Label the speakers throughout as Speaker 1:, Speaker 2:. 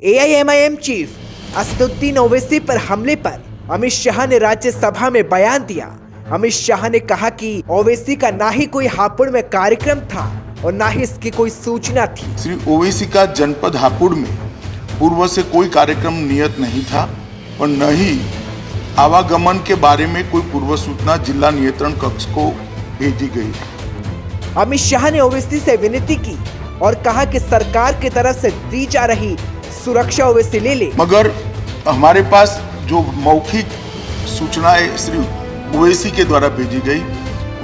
Speaker 1: AIMIM chief Asaduddin Owaisi पर हमले पर अमित शाह ने राज्यसभा में बयान दिया। अमित शाह ने कहा कि ओवैसी का ना ही कोई हापुड़ में कार्यक्रम था और ना ही इसकी कोई सूचना थी।
Speaker 2: श्री ओवैसी का जनपद हापुड़ में पूर्व से कोई कार्यक्रम नियत नहीं था और न ही आवागमन के बारे में कोई पूर्व सूचना जिला नियंत्रण कक्ष को भेजी गई।
Speaker 1: अमित शाह ने ओवैसी से विनती की और कहा कि सरकार की तरफ से दी जा रही सुरक्षा ओवैसी ले ले।
Speaker 2: मगर हमारे पास जो मौखिक सूचनाएं श्री ओवैसी के द्वारा भेजी गई,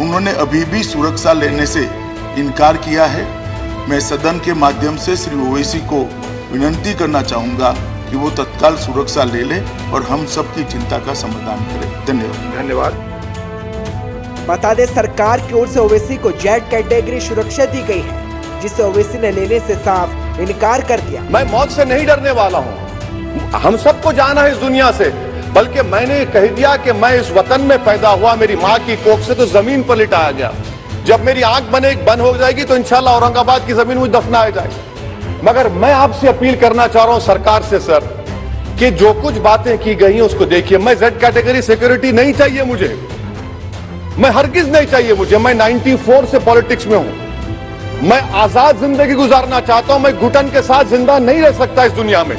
Speaker 2: उन्होंने अभी भी सुरक्षा लेने से इनकार किया है। मैं सदन के माध्यम से श्री ओवैसी को विनती करना चाहूंगा कि वो तत्काल सुरक्षा ले ले और हम सबकी चिंता का समाधान करें। धन्यवाद।
Speaker 1: बता दें, सरकार की ओर से ओवैसी को जेड कैटेगरी सुरक्षा दी गई है, जिसे ओवैसी ने लेने से साफ इनकार कर दिया।
Speaker 3: मैं मौत से नहीं डरने वाला हूं, हम सबको जाना है इस दुनिया से, बल्कि मैंने कह दिया कि मैं इस वतन में पैदा हुआ, मेरी माँ की कोख से तो जमीन पर लिटाया गया। जब मेरी आंख बंद हो जाएगी तो इंशाल्लाह औरंगाबाद की जमीन मुझे दफनाया जाएगी। मगर मैं आपसे अपील करना चाह रहा हूं सरकार से, सर, कि जो कुछ बातें की गई हैं उसको देखिए। मैं जेड कैटेगरी सिक्योरिटी नहीं चाहिए मुझे, मैं हरगिज नहीं चाहिए मुझे। मैं 94 से पॉलिटिक्स में हूं, मैं आजाद जिंदगी गुजारना चाहता हूं। मैं घुटन के साथ जिंदा नहीं रह सकता इस दुनिया में।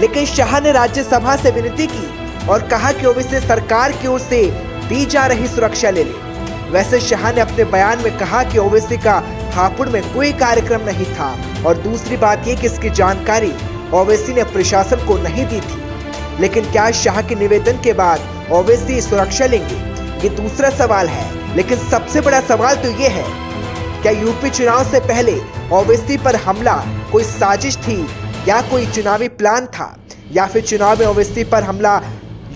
Speaker 1: लेकिन शाह ने राज्यसभा से विनती की और कहा कि ओवैसी सरकार की ओर से दी जा रही सुरक्षा ले ले। वैसे शाह ने अपने बयान में कहा कि ओवैसी का हापुड़ में कोई कार्यक्रम नहीं था और दूसरी बात यह कि इसकी जानकारी ओवैसी ने प्रशासन को नहीं दी थी। लेकिन क्या शाह के निवेदन के बाद ओवैसी सुरक्षा लेंगे, ये दूसरा सवाल है। लेकिन सबसे बड़ा सवाल तो ये है, क्या यूपी चुनाव से पहले ओवैसी पर हमला कोई साजिश थी या कोई चुनावी प्लान था, या फिर चुनाव में ओवैसी पर हमला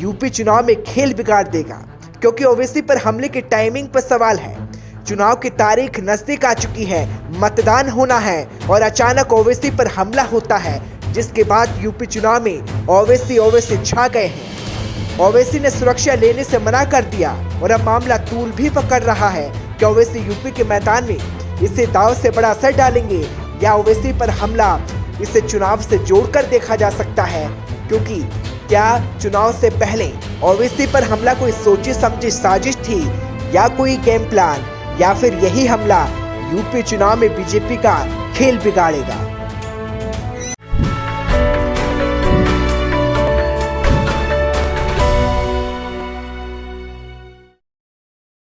Speaker 1: यूपी चुनाव में खेल बिगाड़ देगा? क्योंकि ओवैसी पर हमले की टाइमिंग पर सवाल है। चुनाव की तारीख नजदीक आ चुकी है, मतदान होना है और अचानक ओवैसी पर हमला होता है, जिसके बाद यूपी चुनाव में ओवैसी छा गए हैं। ओवैसी ने सुरक्षा लेने से मना कर दिया और अब मामला तूल भी पकड़ रहा है कि ओवैसी यूपी के मैदान में इसे दांव से बड़ा असर डालेंगे या ओवैसी पर हमला इसे चुनाव से जोड़कर देखा जा सकता है। क्योंकि क्या चुनाव से पहले ओवैसी पर हमला कोई सोची समझी साजिश थी या कोई गेम प्लान, या फिर यही हमला यूपी चुनाव में बीजेपी का खेल बिगाड़ेगा?